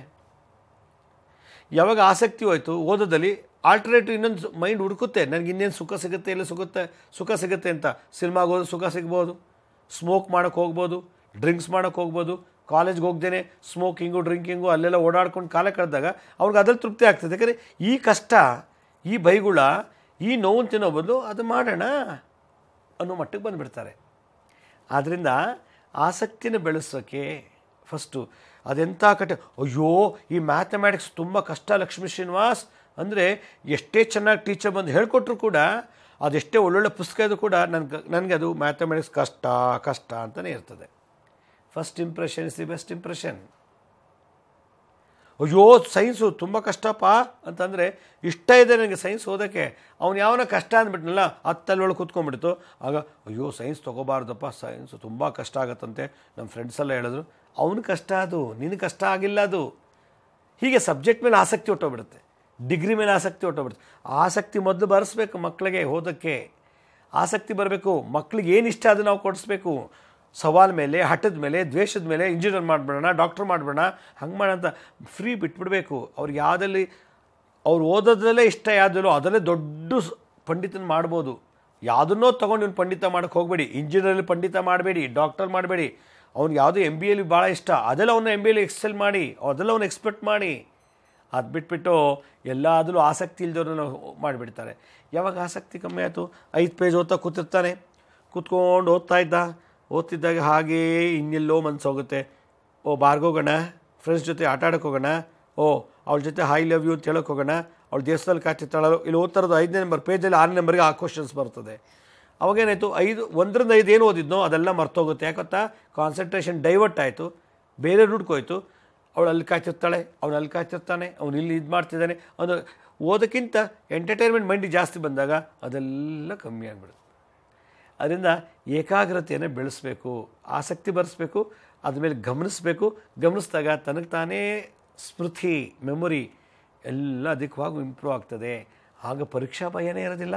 ಯಾವಾಗ ಆಸಕ್ತಿ ಹೋಯ್ತು ಓದೋದಲ್ಲಿ, ಆಲ್ಟರ್ನೇಟಿವ್ ಇನ್ನೊಂದು ಮೈಂಡ್ ಹುಡುಕುತ್ತೆ, ನನಗೆ ಇನ್ನೇನು ಸುಖ ಸಿಗುತ್ತೆ, ಎಲ್ಲ ಸುಖ ಸಿಗುತ್ತೆ ಅಂತ. ಸಿನಿಮಾಗೆ ಹೋದ್ರೆ ಸುಖ ಸಿಗ್ಬೋದು, ಸ್ಮೋಕ್ ಮಾಡೋಕ್ಕೆ ಹೋಗ್ಬೋದು, ಡ್ರಿಂಕ್ಸ್ ಮಾಡೋಕ್ಕೆ ಹೋಗ್ಬೋದು, ಕಾಲೇಜ್ಗೆ ಹೋಗ್ದೇನೆ ಸ್ಮೋಕಿಂಗು ಡ್ರಿಂಕಿಂಗು ಅಲ್ಲೆಲ್ಲ ಓಡಾಡ್ಕೊಂಡು ಕಾಲ ಕಳೆದಾಗ ಅವ್ರಿಗೆ ಅದ್ರಲ್ಲಿ ತೃಪ್ತಿ ಆಗ್ತದೆ. ಯಾಕಂದರೆ ಈ ಕಷ್ಟ, ಈ ಬೈಗುಳ, ಈ ನೋವು ತಿನ್ನೋ ಬದಲು ಅದು ಮಾಡೋಣ ಅನ್ನೋ ಮಟ್ಟಕ್ಕೆ ಬಂದುಬಿಡ್ತಾರೆ. ಆದ್ದರಿಂದ ಆಸಕ್ತಿನ ಬೆಳೆಸೋಕ್ಕೆ ಫಸ್ಟು ಅದೆಂಥ ಅಯ್ಯೋ ಈ ಮ್ಯಾಥಮೆಟಿಕ್ಸ್ ತುಂಬ ಕಷ್ಟ ಲಕ್ಷ್ಮೀ ಶ್ರೀನಿವಾಸ್ ಅಂದರೆ ಎಷ್ಟೇ ಚೆನ್ನಾಗಿ ಟೀಚರ್ ಬಂದು ಹೇಳ್ಕೊಟ್ರು ಕೂಡ, ಅದೆಷ್ಟೇ ಒಳ್ಳೊಳ್ಳೆ ಪುಸ್ತಕ ಇದು ಕೂಡ ನನಗೆ ಅದು ಮ್ಯಾಥಮೆಟಿಕ್ಸ್ ಕಷ್ಟ ಅಂತಲೇ ಇರ್ತದೆ. First impression is the best impression. ಅಯ್ಯೋ ಸೈನ್ಸು ತುಂಬ ಕಷ್ಟಪ್ಪ ಅಂತಂದರೆ ಇಷ್ಟ ಇದೆ ನನಗೆ ಸೈನ್ಸ್ ಓದೋಕ್ಕೆ, ಅವ್ನು ಯಾವನ ಕಷ್ಟ ಅಂದ್ಬಿಟ್ನಲ್ಲ ಹತ್ತಲ್ಲೊಳಗೆ ಕೂತ್ಕೊಂಡ್ಬಿಡ್ತು. ಆಗ ಅಯ್ಯೋ ಸೈನ್ಸ್ ತೊಗೋಬಾರ್ದಪ್ಪ, ಸೈನ್ಸು ತುಂಬ ಕಷ್ಟ ಆಗುತ್ತಂತೆ, ನಮ್ಮ ಫ್ರೆಂಡ್ಸ್ ಎಲ್ಲ ಹೇಳಿದ್ರು. ಅವನು ಕಷ್ಟ, ಅದು ನಿನಗೆ ಕಷ್ಟ ಆಗಿಲ್ಲ. ಅದು ಹೀಗೆ ಸಬ್ಜೆಕ್ಟ್ ಮೇಲೆ ಆಸಕ್ತಿ ಹೊಟ್ಟೋಗ್ಬಿಡುತ್ತೆ, ಡಿಗ್ರಿ ಮೇಲೆ ಆಸಕ್ತಿ ಹೊಟ್ಟೋಗ್ಬಿಡುತ್ತೆ. ಆಸಕ್ತಿ ಮೊದಲು ಬರೆಸ್ಬೇಕು ಮಕ್ಕಳಿಗೆ, ಓದೋಕ್ಕೆ ಆಸಕ್ತಿ ಬರಬೇಕು. ಮಕ್ಳಿಗೆ ಏನು ಇಷ್ಟ ಅದು ನಾವು ಕೊಡಿಸ್ಬೇಕು. ಸವಾಲ್ ಮೇಲೆ, ಹಠದ ಮೇಲೆ, ದ್ವೇಷದ ಮೇಲೆ ಇಂಜಿನಿಯರ್ ಮಾಡಿಬಿಡೋಣ, ಡಾಕ್ಟ್ರ್ ಮಾಡಿಬಿಡೋಣ, ಹಂಗೆ ಮಾಡೋಂಥ ಫ್ರೀ ಬಿಟ್ಬಿಡಬೇಕು. ಅವ್ರಿಗೆ ಯಾವುದಲ್ಲಿ ಅವ್ರು ಓದೋದ್ರಲ್ಲೇ ಇಷ್ಟ ಯಾವುದಲ್ಲೋ ಅದರಲ್ಲೇ ದೊಡ್ಡ ಪಂಡಿತನ ಮಾಡ್ಬೋದು. ಯಾವುದನ್ನೋ ತೊಗೊಂಡು ಇವ್ನು ಪಂಡಿತ ಮಾಡೋಕ್ಕೆ ಹೋಗಬೇಡಿ. ಇಂಜಿನಿಯರಲ್ಲಿ ಪಂಡಿತ ಮಾಡಬೇಡಿ, ಡಾಕ್ಟರ್ ಮಾಡಬೇಡಿ. ಅವ್ನಿಗೆ ಯಾವುದೋ MBA ಭಾಳ ಇಷ್ಟ, ಅದೆಲ್ಲ ಅವನು MBA ಎಕ್ಸೆಲ್ ಮಾಡಿ, ಅದೆಲ್ಲ ಅವನು ಎಕ್ಸ್ಪೆಕ್ಟ್ ಮಾಡಿ. ಅದು ಬಿಟ್ಬಿಟ್ಟು ಎಲ್ಲಾದರೂ ಆಸಕ್ತಿ ಇಲ್ದವ್ರನ್ನ ಮಾಡಿಬಿಡ್ತಾರೆ. ಯಾವಾಗ ಆಸಕ್ತಿ ಕಮ್ಮಿ ಆಯಿತು, 5 ಪೇಜ್ ಓದ್ತಾ ಕೂತಿರ್ತಾನೆ, ಕೂತ್ಕೊಂಡು ಓದ್ತಿದ್ದಾಗ ಹಾಗೇ ಇನ್ನೆಲ್ಲೋ ಮನಸ್ಸು ಹೋಗುತ್ತೆ. ಓ ಬಾರ್ಗೋಗೋಣ, ಫ್ರೆಂಡ್ಸ್ ಜೊತೆ ಆಟ ಆಡೋಕ್ಕೆ ಹೋಗೋಣ, ಓ ಅವಳ ಜೊತೆ ಐ ಲವ್ ಯು ಅಂತ ಹೇಳೋಕ್ಕೆ ಹೋಗೋಣ, ಅವಳು ದೇವಸ್ಥಾನದಲ್ಲಿ ಕಾಯ್ತಿರ್ತಾಳೋ, ಇಲ್ಲಿ ಓದ್ತಾರದು 5ನೇ ನಂಬರ್ ಪೇಜಲ್ಲಿ 6ನೇ ನಂಬರ್ಗೆ ಆ ಕ್ವಶನ್ಸ್ ಬರ್ತದೆ. ಅವಾಗೇನಾಯಿತು, 1ರಿಂದ 5 ಏನು ಓದಿದ್ನೋ ಅದೆಲ್ಲ ಮರ್ತೋಗುತ್ತೆ. ಯಾಕತ್ತಾ ಕಾನ್ಸಂಟ್ರೇಷನ್ ಡೈವರ್ಟ್ ಆಯಿತು, ಬೇರೆ ರೂಟ್ಕೋಯ್ತು. ಅವಳು ಅಲ್ಲಿ ಕಾಯ್ತಿರ್ತಾಳೆ, ಅವನು ಅಲ್ಲಿ ಕಾಯ್ತಿರ್ತಾನೆ, ಅವನು ಇಲ್ಲಿ ಇದು ಮಾಡ್ತಿದ್ದಾನೆ. ಅದು ಓದೋಕ್ಕಿಂತ ಎಂಟರ್ಟೈನ್ಮೆಂಟ್ ಮೈಂಡಿಗೆ ಜಾಸ್ತಿ ಬಂದಾಗ ಅದೆಲ್ಲ ಕಮ್ಮಿ ಆಗಿಬಿಡುತ್ತೆ. ಅದರಿಂದ ಏಕಾಗ್ರತೆಯನ್ನು ಬೆಳೆಸಬೇಕು, ಆಸಕ್ತಿ ಬರೆಸಬೇಕು, ಅದ್ರ ಮೇಲೆ ಗಮನಿಸಿದಾಗ ತನಗೆ ತಾನೇ ಸ್ಮೃತಿ, ಮೆಮೊರಿ ಎಲ್ಲ ಅಧಿಕವಾಗಿ ಇಂಪ್ರೂವ್ ಆಗ್ತದೆ. ಆಗ ಪರೀಕ್ಷಾ ಭಯನೇ ಇರೋದಿಲ್ಲ.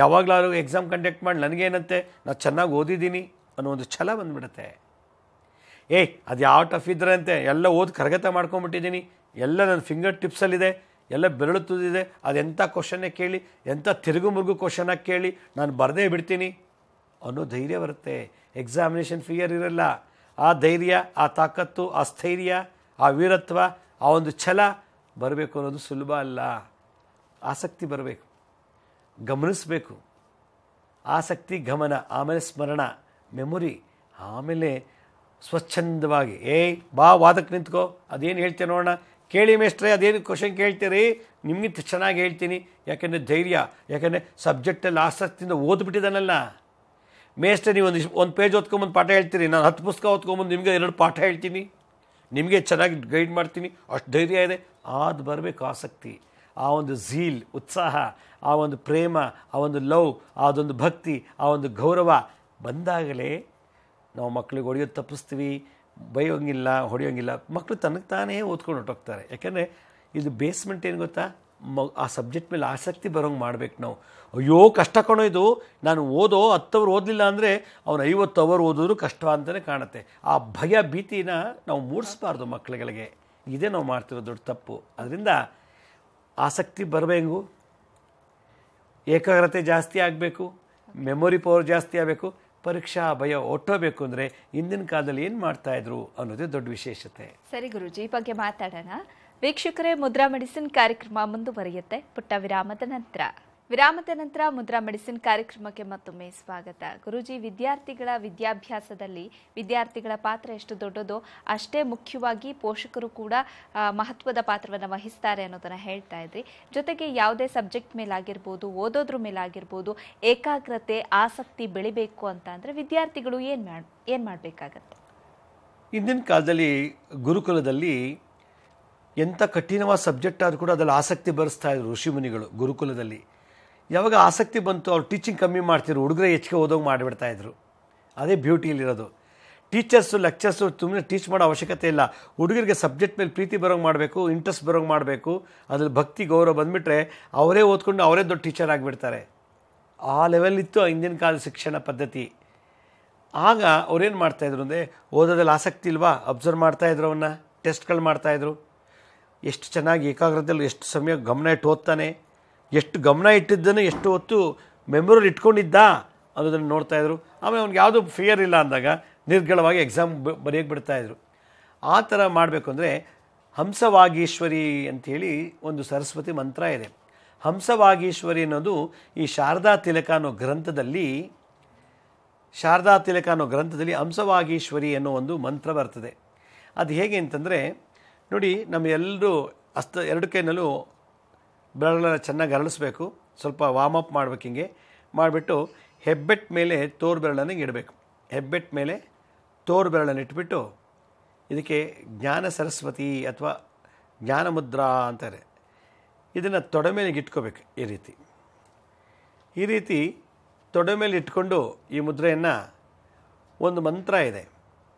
ಯಾವಾಗಲಾದ್ರು ಎಕ್ಸಾಮ್ ಕಂಡಕ್ಟ್ ಮಾಡಿ ನನಗೇನಂತೆ, ನಾನು ಚೆನ್ನಾಗಿ ಓದಿದ್ದೀನಿ ಅನ್ನೋ ಒಂದು ಛಲ ಬಂದುಬಿಡುತ್ತೆ. ಅದು ಯಾವ ಟಫ್ ಇದ್ರೆ ಅಂತೆ ಎಲ್ಲ ಓದಿ ಕರಗತ ಮಾಡ್ಕೊಂಬಿಟ್ಟಿದ್ದೀನಿ, ಎಲ್ಲ ನನ್ನ ಫಿಂಗರ್ ಟಿಪ್ಸಲ್ಲಿದೆ, ಎಲ್ಲ ಬೆರಳು ತುದಿದೆ, ಅದೆಂಥ ಕ್ವಶನ್ನೇ ಕೇಳಿ, ಎಂಥ ತಿರುಗು ಮುರುಗು ಕ್ವಶನಾಗಿ ಕೇಳಿ ನಾನು ಬರದೇ ಬಿಡ್ತೀನಿ ಅನ್ನೋ ಧೈರ್ಯ ಬರುತ್ತೆ. ಎಕ್ಸಾಮಿನೇಷನ್ ಫಿಯರ್ ಇರಲ್ಲ. ಆ ಧೈರ್ಯ, ಆ ತಾಕತ್ತು, ಆ ಸ್ಥೈರ್ಯ, ಆ ವೀರತ್ವ, ಆ ಒಂದು ಛಲ ಬರಬೇಕು ಅನ್ನೋದು ಸುಲಭ ಅಲ್ಲ. ಆಸಕ್ತಿ ಬರಬೇಕು, ಗಮನಿಸಬೇಕು. ಆಸಕ್ತಿ, ಗಮನ, ಆಮೇಲೆ ಸ್ಮರಣ, ಮೆಮೊರಿ, ಆಮೇಲೆ ಸ್ವಚ್ಛಂದವಾಗಿ ಬಾ ವಾದಕ್ಕೆ ನಿಂತ್ಕೋ, ಅದೇನು ಹೇಳ್ತೀರ ನೋಡೋಣ, ಕೇಳಿ ಮೇಷ್ಟ್ರೆ ಅದೇನು ಕ್ವಶನ್ ಕೇಳ್ತೀರಿ, ನಿಮಗಿಂತ ಚೆನ್ನಾಗಿ ಹೇಳ್ತೀನಿ. ಯಾಕೆಂದರೆ ಧೈರ್ಯ, ಯಾಕೆಂದರೆ ಸಬ್ಜೆಕ್ಟಲ್ಲಿ ಆಸಕ್ತಿಯಿಂದ ಓದ್ಬಿಟ್ಟಿದ್ದಾನಲ್ಲ. ಮೇಷ್ಟ್ರೆ ನೀವು ಒಂದು ಪೇಜ್ ಓದ್ಕೊಂಬಂದು ಪಾಠ ಹೇಳ್ತೀರಿ, ನಾನು 10 ಪುಸ್ತಕ ಓದ್ಕೊಂಬಂದು ನಿಮಗೆ 2 ಪಾಠ ಹೇಳ್ತೀನಿ, ನಿಮಗೆ ಚೆನ್ನಾಗಿ ಗೈಡ್ ಮಾಡ್ತೀನಿ, ಅಷ್ಟು ಧೈರ್ಯ ಇದೆ. ಅದು ಬರಬೇಕು ಆಸಕ್ತಿ, ಆ ಒಂದು ಝೀಲ್, ಉತ್ಸಾಹ, ಆ ಒಂದು ಪ್ರೇಮ, ಆ ಒಂದು ಲವ್, ಅದೊಂದು ಭಕ್ತಿ, ಆ ಒಂದು ಗೌರವ ಬಂದಾಗಲೇ ನಾವು ಮಕ್ಕಳಿಗೆ ಹೊಡೆಯೋದು ತಪ್ಪಿಸ್ತೀವಿ. ಬೈಯೋಂಗಿಲ್ಲ, ಹೊಡೆಯೋಂಗಿಲ್ಲ. ಮಕ್ಕಳು ತನಗೆ ತಾನೇ ಓದ್ಕೊಂಡು ಹೊರಟೋಗ್ತಾರೆ. ಯಾಕೆಂದರೆ ಇದು ಬೇಸ್ಮೆಂಟ್ ಏನು ಗೊತ್ತಾ, ಆ ಸಬ್ಜೆಕ್ಟ್ ಮೇಲೆ ಆಸಕ್ತಿ ಬರೋಂಗೆ ಮಾಡಬೇಕು ನಾವು. ಅಯ್ಯೋ ಕಷ್ಟ ಕಣೋ ಇದು, ನಾನು 10 ಅವರ್ ಓದಲಿಲ್ಲ ಅಂದರೆ ಅವ್ನು 50 ಅವರ್ ಓದಿದ್ರು ಕಷ್ಟ ಅಂತಲೇ ಕಾಣುತ್ತೆ. ಆ ಭಯ, ಭೀತಿನ ನಾವು ಮೂಡಿಸ್ಬಾರ್ದು ಮಕ್ಕಳುಗಳಿಗೆ. ಇದೇ ನಾವು ಮಾಡ್ತಿರೋ ದೊಡ್ಡ ತಪ್ಪು. ಅದರಿಂದ ಆಸಕ್ತಿ ಬರಬೇಕು, ಏಕಾಗ್ರತೆ ಜಾಸ್ತಿ ಆಗಬೇಕು, ಮೆಮೊರಿ ಪವರ್ ಜಾಸ್ತಿ ಆಗಬೇಕು, ಪರೀಕ್ಷಾ ಭಯ ಒಟ್ಟೋಬೇಕು. ಅಂದರೆ ಹಿಂದಿನ ಕಾಲದಲ್ಲಿ ಏನು ಮಾಡ್ತಾಯಿದ್ರು ಅನ್ನೋದೇ ದೊಡ್ಡ ವಿಶೇಷತೆ. ಸರಿ ಗುರುಜಿ, ಈ ಬಗ್ಗೆ ಮಾತಾಡೋಣ. ವೀಕ್ಷಕರೇ, ಮುದ್ರಾ ಮೆಡಿಸಿನ್ ಕಾರ್ಯಕ್ರಮ ಮುಂದುವರಿಯುತ್ತೆ ಪುಟ್ಟ ವಿರಾಮದ ನಂತರ ಮುದ್ರಾ ಮೆಡಿಸಿನ್ ಕಾರ್ಯಕ್ರಮಕ್ಕೆ ಮತ್ತೊಮ್ಮೆ ಸ್ವಾಗತ. ಗುರುಜಿ, ವಿದ್ಯಾರ್ಥಿಗಳ ವಿದ್ಯಾಭ್ಯಾಸದಲ್ಲಿ ವಿದ್ಯಾರ್ಥಿಗಳ ಪಾತ್ರ ಎಷ್ಟು ದೊಡ್ಡದೋ ಅಷ್ಟೇ ಮುಖ್ಯವಾಗಿ ಪೋಷಕರು ಕೂಡ ಮಹತ್ವದ ಪಾತ್ರವನ್ನು ವಹಿಸ್ತಾರೆ ಅನ್ನೋದನ್ನು ಹೇಳ್ತಾ ಇದ್ರಿ. ಜೊತೆಗೆ ಯಾವುದೇ ಸಬ್ಜೆಕ್ಟ್ ಮೇಲಾಗಿರ್ಬೋದು, ಓದೋದ್ರ ಮೇಲಾಗಿರ್ಬೋದು, ಏಕಾಗ್ರತೆ, ಆಸಕ್ತಿ ಬೆಳಿಬೇಕು ಅಂತ ಅಂದರೆ ವಿದ್ಯಾರ್ಥಿಗಳು ಏನು ಮಾಡಬೇಕಾಗತ್ತೆ? ಹಿಂದಿನ ಕಾಲದಲ್ಲಿ ಗುರುಕುಲದಲ್ಲಿ ಎಂಥ ಕಠಿಣವಾದ ಸಬ್ಜೆಕ್ಟ್ ಆದರೂ ಕೂಡ ಅದರಲ್ಲಿ ಆಸಕ್ತಿ ಬರೆಸ್ತಾ ಇದ್ರು ಋಷಿಮುನಿಗಳು. ಗುರುಕುಲದಲ್ಲಿ ಯಾವಾಗ ಆಸಕ್ತಿ ಬಂತು ಅವ್ರು ಟೀಚಿಂಗ್ ಕಮ್ಮಿ ಮಾಡ್ತಿದ್ರು, ಹುಡುಗರೇ ಹೆಚ್ಚಿಗೆ ಓದೋಗಿ ಮಾಡಿಬಿಡ್ತಾಯಿದ್ರು. ಅದೇ ಬ್ಯೂಟಿಯಲ್ಲಿರೋದು. ಟೀಚರ್ಸು, ಲೆಕ್ಚರ್ಸು ಸುಮ್ಮನೆ ಟೀಚ್ ಮಾಡೋ ಅವಶ್ಯಕತೆ ಇಲ್ಲ. ಹುಡುಗರಿಗೆ ಸಬ್ಜೆಕ್ಟ್ ಮೇಲೆ ಪ್ರೀತಿ ಬರೋಂಗೆ ಮಾಡಬೇಕು, ಇಂಟ್ರೆಸ್ಟ್ ಬರೋಂಗೆ ಮಾಡಬೇಕು. ಅದ್ರಲ್ಲಿ ಭಕ್ತಿ, ಗೌರವ ಬಂದುಬಿಟ್ರೆ ಅವರೇ ಓದ್ಕೊಂಡು ಅವರೇ ದೊಡ್ಡ ಟೀಚರ್ ಆಗಿಬಿಡ್ತಾರೆ. ಆ ಲೆವೆಲಿತ್ತು ಹಿಂದಿನ ಕಾಲದ ಶಿಕ್ಷಣ ಪದ್ಧತಿ. ಆಗ ಅವ್ರೇನು ಮಾಡ್ತಾಯಿದ್ರು ಅಂದರೆ, ಓದೋದಲ್ಲಿ ಆಸಕ್ತಿ ಇಲ್ವಾ, ಅಬ್ಸರ್ವ್ ಮಾಡ್ತಾಯಿದ್ರು, ಅವನ್ನ ಟೆಸ್ಟ್ಗಳು ಮಾಡ್ತಾಯಿದ್ರು. ಎಷ್ಟು ಚೆನ್ನಾಗಿ ಏಕಾಗ್ರತೆಯಲ್ಲಿ ಎಷ್ಟು ಸಮಯ ಗಮನ ಇಟ್ಟು ಓದ್ತಾನೆ, ಎಷ್ಟು ಗಮನ ಇಟ್ಟಿದ್ದನ್ನು ಎಷ್ಟು ಹೊತ್ತು ಮೆಮೊರಿ ಇಟ್ಕೊಂಡಿದ್ದ ಅನ್ನೋದನ್ನು ನೋಡ್ತಾಯಿದ್ರು. ಆಮೇಲೆ ಅವ್ನಿಗೆ ಯಾವುದೂ ಫಿಯರ್ ಇಲ್ಲ ಅಂದಾಗ ನಿರ್ಗಳವಾಗಿ ಎಕ್ಸಾಮ್ ಬರೆಯೋಕ್ಕೆ ಬಿಡ್ತಾಯಿದ್ರು. ಆ ಥರ ಮಾಡಬೇಕು ಅಂದರೆ ಹಂಸವಾಗೀಶ್ವರಿ ಅಂಥೇಳಿ ಒಂದು ಸರಸ್ವತಿ ಮಂತ್ರ ಇದೆ. ಹಂಸವಾಗೀಶ್ವರಿ ಅನ್ನೋದು ಈ ಶಾರದಾ ತಿಲಕ ಅನ್ನೋ ಗ್ರಂಥದಲ್ಲಿ ಹಂಸವಾಗೀಶ್ವರಿ ಅನ್ನೋ ಒಂದು ಮಂತ್ರ ಬರ್ತದೆ. ಅದು ಹೇಗೆ ಅಂತಂದರೆ ನೋಡಿ, ನಮ್ಮ ಎಲ್ಲರೂ ಎರಡು ಕೈನಲ್ಲೂ ಬೆರಳನ್ನು ಚೆನ್ನಾಗಿ ಅರಳಿಸ್ಬೇಕು, ಸ್ವಲ್ಪ ವಾರ್ಮ್ ಅಪ್ ಮಾಡ್ಬೇಕು. ಹಿಂಗೆ ಮಾಡಿಬಿಟ್ಟು ಹೆಬ್ಬೆಟ್ ಮೇಲೆ ತೋರು ಬೆರಳನ್ನು ಇಡಬೇಕು. ಹೆಬ್ಬೆಟ್ ಮೇಲೆ ತೋರು ಬೆರಳನ್ನು ಇಟ್ಬಿಟ್ಟು ಇದಕ್ಕೆ ಜ್ಞಾನ ಸರಸ್ವತಿ ಅಥವಾ ಜ್ಞಾನ ಮುದ್ರಾ ಅಂತಾರೆ. ಇದನ್ನು ತೊಡೆ ಮೇಲೆ ಇಟ್ಕೋಬೇಕು. ಈ ರೀತಿ ತೊಡೆ ಮೇಲೆ ಇಟ್ಕೊಂಡು ಈ ಮುದ್ರೆಯನ್ನು ಒಂದು ಮಂತ್ರ ಇದೆ.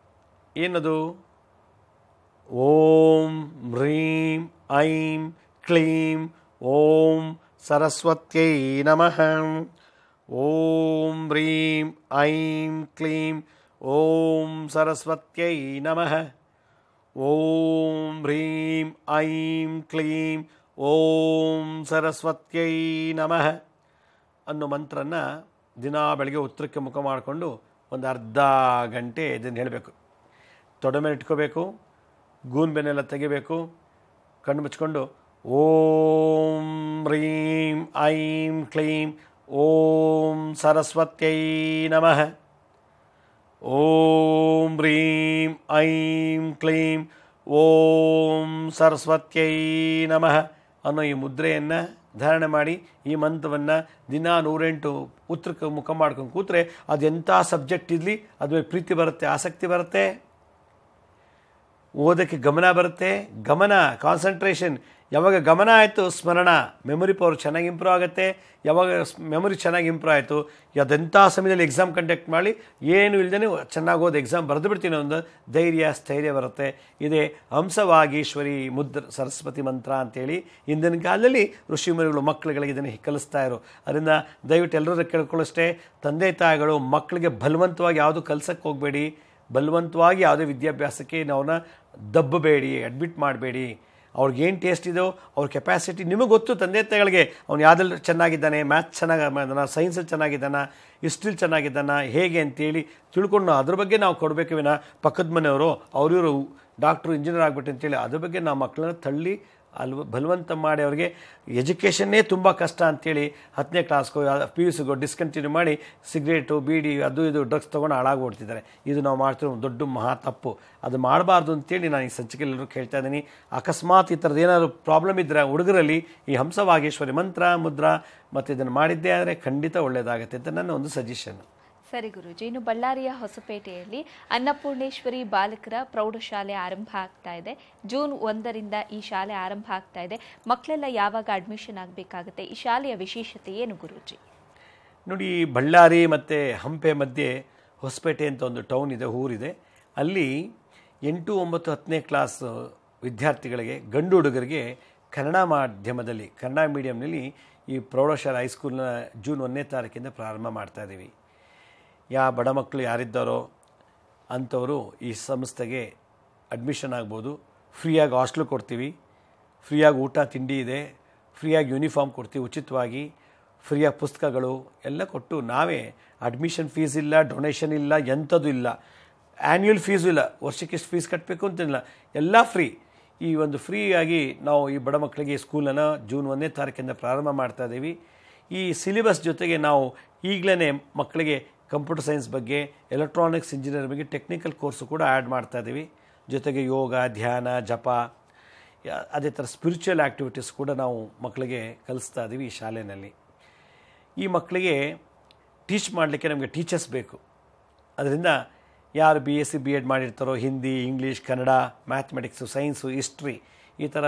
ಏನದು? ಓಂ ಹ್ರೀಂ ಐಂ ಕ್ಲೀಂ ಓಂ ಸರಸ್ವತ್ಯೈ ನಮಃ. ಓಂ ಹ್ರೀಂ ಐಂ ಕ್ಲೀಂ ಓಂ ಸರಸ್ವತ್ಯೈ ನಮಃ. ಓಂ ಹ್ರೀಂ ಐಂ ಕ್ಲೀಂ ಓಂ ಸರಸ್ವತ್ಯೈ ನಮಃ ಅನ್ನೋ ಮಂತ್ರನ ದಿನ ಬೆಳಗ್ಗೆ ಉತ್ತರಕ್ಕೆ ಮುಖ ಮಾಡಿಕೊಂಡು ಒಂದು ಅರ್ಧ ಗಂಟೆ ಇದನ್ನು ಹೇಳಬೇಕು. ತೊಡೆ ಮೇಲೆ ಇಟ್ಕೋಬೇಕು, ಗೂನ್ ಬೆನ್ನೆಲ್ಲ ತೆಗಿಬೇಕು, ಕಣ್ಣು ಮುಚ್ಕೊಂಡು ಓಂ ಹ್ರೀಂ ಐಂ ಕ್ಲೀಂ ಓಂ ಸರಸ್ವತ್ಯೈ ನಮಃ. ಓಂ ಹ್ರೀಂ ಐಂ ಕ್ಲೀಂ ಓಂ ಸರಸ್ವತ್ಯೈ ನಮಃ ಅನ್ನೋ ಈ ಮುದ್ರೆಯನ್ನು ಧಾರಣೆ ಮಾಡಿ ಈ ಮಂತ್ರವನ್ನು ದಿನ 108 ಉತ್ತರಕ್ಕೆ ಮುಖ ಮಾಡ್ಕೊಂಡು ಕೂತ್ರೆ ಅದು ಎಂಥ ಸಬ್ಜೆಕ್ಟ್ ಇರಲಿ ಅದ್ರ ಪ್ರೀತಿ ಬರುತ್ತೆ, ಆಸಕ್ತಿ ಬರುತ್ತೆ, ಓದೋಕ್ಕೆ ಗಮನ ಬರುತ್ತೆ. ಕಾನ್ಸಂಟ್ರೇಷನ್, ಯಾವಾಗ ಗಮನ ಆಯಿತು ಸ್ಮರಣ, ಮೆಮೊರಿ ಪವರ್ ಚೆನ್ನಾಗಿ ಇಂಪ್ರೂವ್ ಆಗುತ್ತೆ. ಯಾವಾಗ ಮೆಮೊರಿ ಚೆನ್ನಾಗಿ ಇಂಪ್ರೂವ್ ಆಯಿತು, ಅದೆಂಥ ಸಮಯದಲ್ಲಿ ಎಕ್ಸಾಮ್ ಕಂಡಕ್ಟ್ ಮಾಡಿ ಏನು ಇಲ್ಲದೇ ಚೆನ್ನಾಗಿ ಓದಿ ಎಕ್ಸಾಮ್ ಬರೆದು ಬಿಡ್ತೀನಿ ಒಂದು ಸ್ಥೈರ್ಯ ಬರುತ್ತೆ. ಇದೇ ಹಂಸವಾಗೀಶ್ವರಿ ಸರಸ್ವತಿ ಮಂತ್ರ ಅಂತೇಳಿ ಹಿಂದಿನ ಕಾಲದಲ್ಲಿ ಋಷಿಮುನಿಗಳು ಮಕ್ಕಳುಗಳಿಗೆ ಇದನ್ನು ಕಲಿಸ್ತಾ ಇರೋ. ಅದರಿಂದ ದಯವಿಟ್ಟು ಎಲ್ಲರೂ ಕೇಳ್ಕೊಳ್ಳೋಷ್ಟೇ, ತಂದೆ ತಾಯಿಗಳು ಮಕ್ಕಳಿಗೆ ಬಲವಂತವಾಗಿ ಯಾವುದು ಕಲ್ಸಕ್ಕೆ ಹೋಗಬೇಡಿ, ಬಲವಂತವಾಗಿ ಯಾವುದೇ ವಿದ್ಯಾಭ್ಯಾಸಕ್ಕೆ ಅವ್ರನ್ನ ದಬ್ಬಬೇಡಿ, ಅಡ್ಮಿಟ್ ಮಾಡಬೇಡಿ. ಅವ್ರಿಗೇನು ಟೇಸ್ಟ್ ಇದೋ ಅವ್ರ ಕೆಪಾಸಿಟಿ ನಿಮಗೆ ಗೊತ್ತು. ತಂದೆ ತಾಯಿಗಳಿಗೆ ಅವ್ನು ಯಾವುದಲ್ಲಿ ಚೆನ್ನಾಗಿದ್ದಾನೆ, ಮ್ಯಾಥ್ಸ್ ಚೆನ್ನಾಗಿದ್ದಾನ, ಸೈನ್ಸಲ್ಲಿ ಚೆನ್ನಾಗಿದ್ದಾನ, ಹಿಸ್ಟ್ರಿಲಿ ಚೆನ್ನಾಗಿದ್ದಾನ, ಹೇಗೆ ಅಂತೇಳಿ ತಿಳ್ಕೊಂಡು ಅದ್ರ ಬಗ್ಗೆ ನಾವು ಕೊಡಬೇಕು ವಿನ ಪಕ್ಕದ ಮನೆಯವರು ಅವ್ರಿವರು ಡಾಕ್ಟ್ರು ಇಂಜಿನಿಯರ್ ಆಗ್ಬಿಟ್ಟು ಅಂತೇಳಿ ಅದ್ರ ಬಗ್ಗೆ ನಾವು ಮಕ್ಕಳನ್ನ ತಳ್ಳಿ ಬಲವಂತ ಮಾಡಿ ಅವ್ರಿಗೆ ಎಜುಕೇಷನ್ನೇ ತುಂಬ ಕಷ್ಟ ಅಂಥೇಳಿ 10ನೇ ಕ್ಲಾಸ್ಗೋ PUCಗೋ ಡಿಸ್ಕಂಟಿನ್ಯೂ ಮಾಡಿ ಸಿಗರೇಟು ಬೀಡಿ ಅದು ಇದು ಡ್ರಗ್ಸ್ ತೊಗೊಂಡು ಹಾಳಾಗ್ಬಿಡ್ತಿದ್ದಾರೆ. ಇದು ನಾವು ಮಾಡ್ತಿರೋ ದೊಡ್ಡ ಮಹಾ ತಪ್ಪು. ಅದು ಮಾಡಬಾರ್ದು ಅಂತೇಳಿ ನಾನು ಈ ಸಂಚಿಕೆಯಲ್ಲರೂ ಕೇಳ್ತಾ ಇದ್ದೀನಿ. ಅಕಸ್ಮಾತ್ ಈ ಥರದ್ದು ಏನಾದರೂ ಪ್ರಾಬ್ಲಮ್ ಇದ್ದರೆ ಹುಡುಗರಲ್ಲಿ ಈ ಹಂಸವಾಗೇಶ್ವರಿ ಮಂತ್ರ ಮುದ್ರಾ ಮತ್ತು ಇದನ್ನು ಮಾಡಿದ್ದೇ ಆದರೆ ಖಂಡಿತ ಒಳ್ಳೆಯದಾಗುತ್ತೆ ಅಂತ ನನ್ನ ಒಂದು ಸಜೆಷನ್. ಸರಿ ಗುರೂಜಿ, ಇನ್ನು ಬಳ್ಳಾರಿಯ ಹೊಸಪೇಟೆಯಲ್ಲಿ ಅನ್ನಪೂರ್ಣೇಶ್ವರಿ ಬಾಲಕರ ಪ್ರೌಢಶಾಲೆ ಆರಂಭ ಆಗ್ತಾ ಇದೆ. ಜೂನ್ 1ರಿಂದ ಈ ಶಾಲೆ ಆರಂಭ ಆಗ್ತಾ ಇದೆ. ಮಕ್ಕಳೆಲ್ಲ ಯಾವಾಗ ಅಡ್ಮಿಷನ್ ಆಗಬೇಕಾಗುತ್ತೆ? ಈ ಶಾಲೆಯ ವಿಶೇಷತೆ ಏನು ಗುರೂಜಿ? ನೋಡಿ, ಬಳ್ಳಾರಿ ಮತ್ತು ಹಂಪೆ ಮಧ್ಯೆ ಹೊಸಪೇಟೆ ಅಂತ ಒಂದು ಟೌನ್ ಇದೆ, ಊರಿದೆ. ಅಲ್ಲಿ 8, 9, 10ನೇ ಕ್ಲಾಸ್ ವಿದ್ಯಾರ್ಥಿಗಳಿಗೆ, ಗಂಡು ಹುಡುಗರಿಗೆ ಕನ್ನಡ ಮಾಧ್ಯಮದಲ್ಲಿ, ಕನ್ನಡ ಮೀಡಿಯಂನಲ್ಲಿ ಈ ಪ್ರೌಢಶಾಲೆ ಹೈಸ್ಕೂಲ್ನ ಜೂನ್ 1ನೇ ತಾರೀಕಿಂದ ಪ್ರಾರಂಭ ಮಾಡ್ತಾಯಿದ್ದೀವಿ. ಬಡ ಮಕ್ಕಳು ಯಾರಿದ್ದಾರೋ ಅಂಥವರು ಈ ಸಂಸ್ಥೆಗೆ ಅಡ್ಮಿಷನ್ ಆಗ್ಬೋದು. ಫ್ರೀಯಾಗಿ ಹಾಸ್ಟ್ಲು ಕೊಡ್ತೀವಿ, ಫ್ರೀಯಾಗಿ ಊಟ ತಿಂಡಿ ಇದೆ, ಫ್ರೀಯಾಗಿ ಯೂನಿಫಾರ್ಮ್ ಕೊಡ್ತೀವಿ ಉಚಿತವಾಗಿ, ಫ್ರೀಯಾಗಿ ಪುಸ್ತಕಗಳು ಎಲ್ಲ ಕೊಟ್ಟು ನಾವೇ ಅಡ್ಮಿಷನ್ ಫೀಸ್ ಇಲ್ಲ, ಡೊನೇಷನ್ ಇಲ್ಲ, ಎಂಥದ್ದು ಇಲ್ಲ, ಆ್ಯನ್ಯುವಲ್ ಫೀಸು ಇಲ್ಲ, ವರ್ಷಕ್ಕೆ ಎಷ್ಟು ಫೀಸ್ ಕಟ್ಟಬೇಕು ಅಂತಿಲ್ಲ, ಎಲ್ಲ ಫ್ರೀ. ಈ ಒಂದು ಫ್ರೀಯಾಗಿ ನಾವು ಈ ಬಡ ಮಕ್ಕಳಿಗೆ ಸ್ಕೂಲನ್ನು ಜೂನ್ 1ನೇ ತಾರೀಕಿಂದ ಪ್ರಾರಂಭ ಮಾಡ್ತಾಯಿದ್ದೀವಿ. ಈ ಸಿಲೆಬಸ್ ಜೊತೆಗೆ ನಾವು ಈಗಲೇ ಮಕ್ಕಳಿಗೆ ಕಂಪ್ಯೂಟರ್ ಸೈನ್ಸ್ ಬಗ್ಗೆ, ಎಲೆಕ್ಟ್ರಾನಿಕ್ಸ್ ಇಂಜಿನಿಯರ್ ಬಗ್ಗೆ ಟೆಕ್ನಿಕಲ್ ಕೋರ್ಸು ಕೂಡ ಆ್ಯಡ್ ಮಾಡ್ತಾಯಿದ್ದೀವಿ. ಜೊತೆಗೆ ಯೋಗ, ಧ್ಯಾನ, ಜಪ, ಅದೇ ಥರ ಸ್ಪಿರಿಚುವಲ್ ಆ್ಯಕ್ಟಿವಿಟೀಸ್ ಕೂಡ ನಾವು ಮಕ್ಕಳಿಗೆ ಕಲಿಸ್ತಾ ಇದ್ದೀವಿ ಈ ಶಾಲೆಯಲ್ಲಿ. ಈ ಮಕ್ಕಳಿಗೆ ಟೀಚ್ ಮಾಡಲಿಕ್ಕೆ ನಮಗೆ ಟೀಚರ್ಸ್ ಬೇಕು. ಅದರಿಂದ ಯಾರು BSc B.Ed ಮಾಡಿರ್ತಾರೋ, Hindi, English, Kannada, mathematics, science, history ಈ ಥರ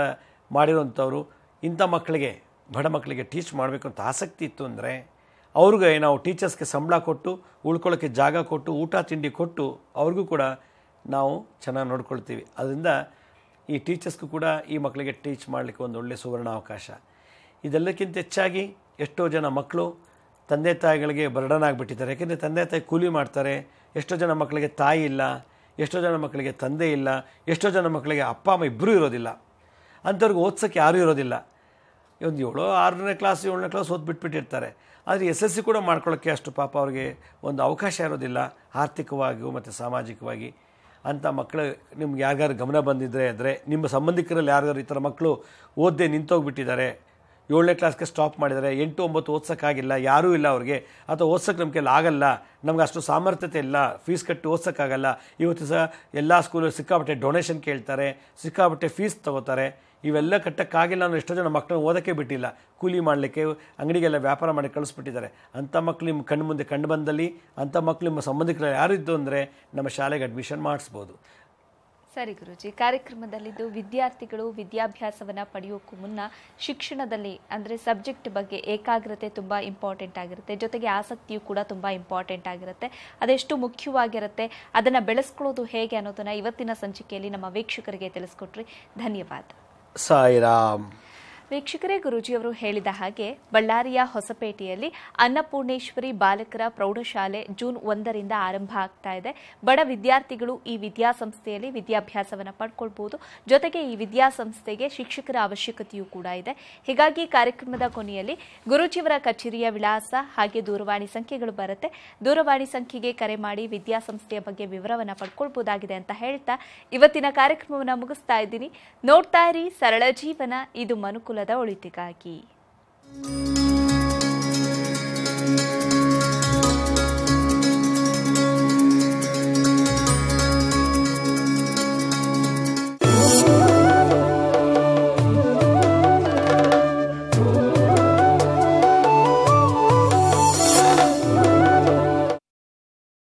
ಮಾಡಿರೋಂಥವ್ರು ಇಂಥ ಮಕ್ಕಳಿಗೆ, ಬಡ ಮಕ್ಕಳಿಗೆ ಟೀಚ್ ಮಾಡಬೇಕು ಅಂತ ಆಸಕ್ತಿ ಇತ್ತು ಅಂದರೆ ಅವ್ರಿಗೆ ನಾವು ಟೀಚರ್ಸ್ಗೆ ಸಂಬಳ ಕೊಟ್ಟು, ಉಳ್ಕೊಳ್ಳೋಕ್ಕೆ ಜಾಗ ಕೊಟ್ಟು, ಊಟ ತಿಂಡಿ ಕೊಟ್ಟು ಅವ್ರಿಗೂ ಕೂಡ ನಾವು ಚೆನ್ನಾಗಿ ನೋಡ್ಕೊಳ್ತೀವಿ. ಅದರಿಂದ ಈ ಟೀಚರ್ಸ್ಗೂ ಕೂಡ ಈ ಮಕ್ಕಳಿಗೆ ಟೀಚ್ ಮಾಡಲಿಕ್ಕೆ ಒಂದು ಒಳ್ಳೆಯ ಸುವರ್ಣ ಅವಕಾಶ. ಇದೆಲ್ಲಕ್ಕಿಂತ ಹೆಚ್ಚಾಗಿ ಎಷ್ಟೋ ಜನ ಮಕ್ಕಳು ತಂದೆ ತಾಯಿಗಳಿಗೆ ಬರ್ಡನ್ ಆಗಿಬಿಟ್ಟಿದ್ದಾರೆ. ಯಾಕೆಂದರೆ ತಂದೆ ತಾಯಿ ಕೂಲಿ ಮಾಡ್ತಾರೆ. ಎಷ್ಟೋ ಜನ ಮಕ್ಕಳಿಗೆ ತಾಯಿ ಇಲ್ಲ, ಎಷ್ಟೋ ಜನ ಮಕ್ಕಳಿಗೆ ತಂದೆ ಇಲ್ಲ, ಎಷ್ಟೋ ಜನ ಮಕ್ಕಳಿಗೆ ಅಪ್ಪ ಅಮ್ಮ ಇಬ್ಬರೂ ಇರೋದಿಲ್ಲ. ಅಂಥವ್ರಿಗೆ ಓದ್ಸೋಕ್ಕೆ ಯಾರೂ ಇರೋದಿಲ್ಲ. ಒಂದು 6ನೇ ಕ್ಲಾಸ್ 7ನೇ ಕ್ಲಾಸ್ ಓದ್ಬಿಟ್ಬಿಟ್ಟಿರ್ತಾರೆ. ಆದರೆ SSC ಕೂಡ ಮಾಡ್ಕೊಳ್ಳೋಕ್ಕೆ ಅಷ್ಟು ಪಾಪ ಅವ್ರಿಗೆ ಒಂದು ಅವಕಾಶ ಇರೋದಿಲ್ಲ, ಆರ್ಥಿಕವಾಗಿಯೂ ಮತ್ತು ಸಾಮಾಜಿಕವಾಗಿ. ಅಂಥ ಮಕ್ಕಳು ನಿಮ್ಗೆ ಯಾರ್ಯಾರು ಗಮನ ಬಂದಿದ್ದರೆ ಅಂದರೆ ನಿಮ್ಮ ಸಂಬಂಧಿಕರಲ್ಲಿ ಯಾರ್ಯಾರು ಈ ಥರ ಮಕ್ಕಳು ಓದದೆ ನಿಂತೋಗ್ಬಿಟ್ಟಿದ್ದಾರೆ, 7ನೇ ಕ್ಲಾಸ್ಗೆ ಸ್ಟಾಪ್ ಮಾಡಿದ್ದಾರೆ, 8, 9 ಓದ್ಸೋಕ್ಕಾಗಿಲ್ಲ, ಯಾರೂ ಇಲ್ಲ ಅವ್ರಿಗೆ, ಅಥವಾ ಓದ್ಸೋಕ್ಕೆ ನಮ್ಮ ಕೈಲಿ ಆಗಲ್ಲ, ನಮ್ಗೆ ಅಷ್ಟು ಸಾಮರ್ಥ್ಯತೆ ಇಲ್ಲ, ಫೀಸ್ ಕಟ್ಟಿ ಓದ್ಸೋಕ್ಕಾಗಲ್ಲ. ಇವತ್ತು ಸಹ ಎಲ್ಲ ಸ್ಕೂಲಲ್ಲಿ ಸಿಕ್ಕಾಪಟ್ಟೆ ಡೊನೇಷನ್ ಕೇಳ್ತಾರೆ, ಸಿಕ್ಕಾಪಟ್ಟೆ ಫೀಸ್ ತೊಗೋತಾರೆ. ಇವೆಲ್ಲ ಕಟ್ಟೋಕ್ಕಾಗಿಲ್ಲ ಅನ್ನೋ ಎಷ್ಟೋ ಜನ ಮಕ್ಕಳನ್ನ ಓದೋಕ್ಕೆ ಬಿಟ್ಟಿಲ್ಲ, ಕೂಲಿ ಮಾಡಲಿಕ್ಕೆ ಅಂಗಡಿಗೆಲ್ಲ ವ್ಯಾಪಾರ ಮಾಡಿ ಕಳಿಸ್ಬಿಟ್ಟಿದ್ದಾರೆ. ಅಂಥ ಮಕ್ಕಳು ನಿಮ್ಮ ಕಣ್ಣು ಮುಂದೆ ಕಂಡು ಬಂದಲ್ಲಿ, ಅಂಥ ಮಕ್ಕಳು ನಿಮ್ಮ ಸಂಬಂಧಿಕರು ಯಾರಿದ್ದು ಅಂದರೆ ನಮ್ಮ ಶಾಲೆಗೆ ಅಡ್ಮಿಷನ್ ಮಾಡಿಸ್ಬೋದು. ಸರಿ ಗುರೂಜಿ, ಕಾರ್ಯಕ್ರಮದಲ್ಲಿದ್ದು ವಿದ್ಯಾರ್ಥಿಗಳು ವಿದ್ಯಾಭ್ಯಾಸವನ್ನು ಪಡೆಯೋಕ್ಕೂ ಮುನ್ನ ಶಿಕ್ಷಣದಲ್ಲಿ ಅಂದರೆ ಸಬ್ಜೆಕ್ಟ್ ಬಗ್ಗೆ ಏಕಾಗ್ರತೆ ತುಂಬ ಇಂಪಾರ್ಟೆಂಟ್ ಆಗಿರುತ್ತೆ, ಜೊತೆಗೆ ಆಸಕ್ತಿಯು ಕೂಡ ತುಂಬ ಇಂಪಾರ್ಟೆಂಟ್ ಆಗಿರುತ್ತೆ. ಅದೆಷ್ಟು ಮುಖ್ಯವಾಗಿರುತ್ತೆ, ಅದನ್ನು ಬೆಳೆಸ್ಕೊಳ್ಳೋದು ಹೇಗೆ ಅನ್ನೋದನ್ನು ಇವತ್ತಿನ ಸಂಚಿಕೆಯಲ್ಲಿ ನಮ್ಮ ವೀಕ್ಷಕರಿಗೆ ತಿಳಿಸ್ಕೊಟ್ರಿ. ಧನ್ಯವಾದ. ಸಾಯಿರಾಮ್. ವೀಕ್ಷಕರೇ, ಗುರೂಜಿಯವರು ಹೇಳಿದ ಹಾಗೆ ಬಳ್ಳಾರಿಯ ಹೊಸಪೇಟೆಯಲ್ಲಿ ಅನ್ನಪೂರ್ಣೇಶ್ವರಿ ಬಾಲಕರ ಪ್ರೌಢಶಾಲೆ ಜೂನ್ 1ರಿಂದ ಆರಂಭ ಆಗ್ತಾ ಇದೆ. ಬಡ ವಿದ್ಯಾರ್ಥಿಗಳು ಈ ವಿದ್ಯಾಸಂಸ್ಥೆಯಲ್ಲಿ ವಿದ್ಯಾಭ್ಯಾಸವನ್ನು ಪಡ್ಕೊಳ್ಬಹುದು. ಜೊತೆಗೆ ಈ ವಿದ್ಯಾಸಂಸ್ಥೆಗೆ ಶಿಕ್ಷಕರ ಅವಶ್ಯಕತೆಯೂ ಕೂಡ ಇದೆ. ಹೀಗಾಗಿ ಕಾರ್ಯಕ್ರಮದ ಕೊನೆಯಲ್ಲಿ ಗುರೂಜಿಯವರ ಕಚೇರಿಯ ವಿಳಾಸ ಹಾಗೆ ದೂರವಾಣಿ ಸಂಖ್ಯೆಗಳು ಬರುತ್ತೆ. ದೂರವಾಣಿ ಸಂಖ್ಯೆಗೆ ಕರೆ ಮಾಡಿ ವಿದ್ಯಾಸಂಸ್ಥೆಯ ಬಗ್ಗೆ ವಿವರವನ್ನು ಪಡ್ಕೊಳ್ಬಹುದಾಗಿದೆ ಅಂತ ಹೇಳ್ತಾ ಇವತ್ತಿನ ಕಾರ್ಯಕ್ರಮವನ್ನು ಮುಗಿಸ್ತಾ ಇದ್ದೀನಿ. ನೋಡ್ತಾ ಇರಿ ಸರಳ ಜೀವನ, ಇದು ಮನುಕುಲದ ಒಳಿತಿಗಾಗಿ.